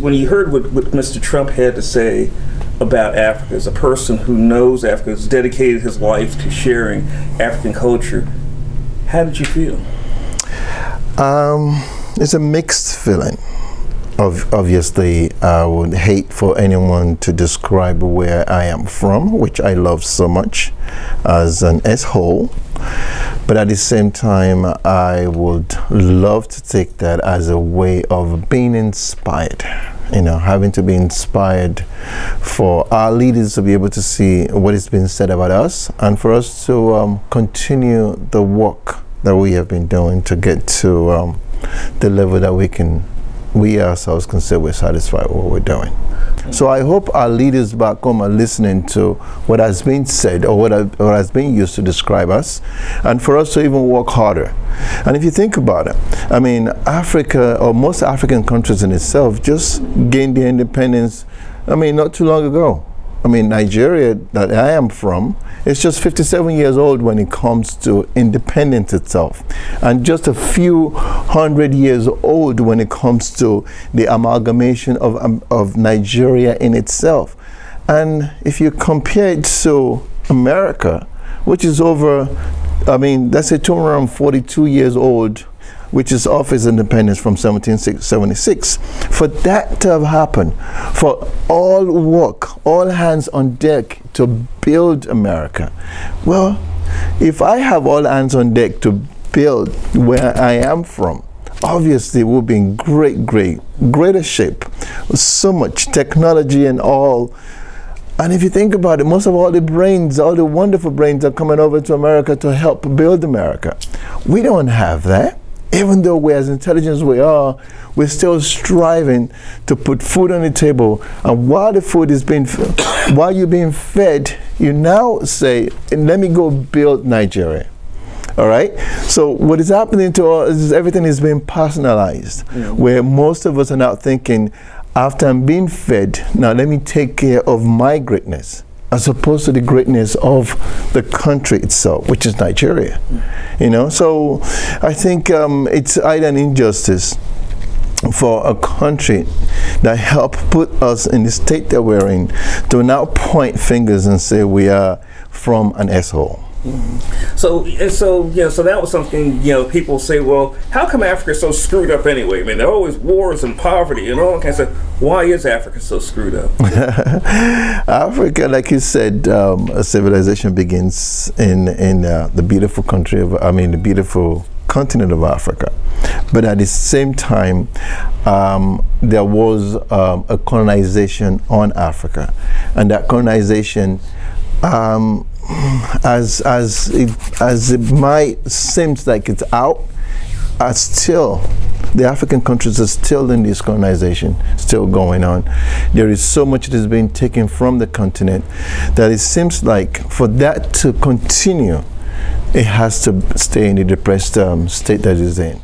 When you heard what Mr. Trump had to say about Africa, as a person who knows Africa, has dedicated his life to sharing African culture, how did you feel? It's a mixed feeling. Obviously, I would hate for anyone to describe where I am from, which I love so much, as an S-hole. But at the same time, I would love to take that as a way of being inspired. You know, having to be inspired for our leaders to be able to see what has been said about us, and for us to continue the work that we have been doing to get to the level that we ourselves can say we're satisfied with what we're doing. So I hope our leaders back home are listening to what has been said, or what has been used to describe us, and for us to even work harder. And if you think about it, I mean, Africa, or most African countries in itself, just gained their independence, I mean, not too long ago. I mean, Nigeria, that I am from, is just 57 years old when it comes to independence itself, and just a few hundred years old when it comes to the amalgamation of Nigeria in itself. And if you compare it to America, which is over, I mean, that's a 242 years old, which is off its independence from 1776. For that to have happened, for all work, all hands on deck to build America, well, if I have all hands on deck to build where I am from, obviously we'll be in greater shape. So much technology and all. And if you think about it, most of all the brains, all the wonderful brains are coming over to America to help build America. We don't have that. Even though we're as intelligent as we are, we're still striving to put food on the table. And while the food is being, while you're being fed, you now say, let me go build Nigeria. All right? So what is happening to us is everything is being personalized, where most of us are now thinking, after I'm being fed, now let me take care of my greatness, as opposed to the greatness of the country itself, which is Nigeria. You know, so I think it's either an injustice for a country that helped put us in the state that we're in to now point fingers and say we are from an S-hole. So that was something, you know, people say, well, how come Africa is so screwed up anyway? I mean, there are always wars and poverty and all kinds of. Why is Africa so screwed up? Africa, like you said, a civilization begins in the beautiful country of, I mean, the beautiful continent of Africa. But at the same time, there was a colonization on Africa, and that colonization, as it might seem like it's out, still the African countries are still in this colonization, still going on. There is so much that is being taken from the continent that it seems like for that to continue, it has to stay in the depressed state that it's in.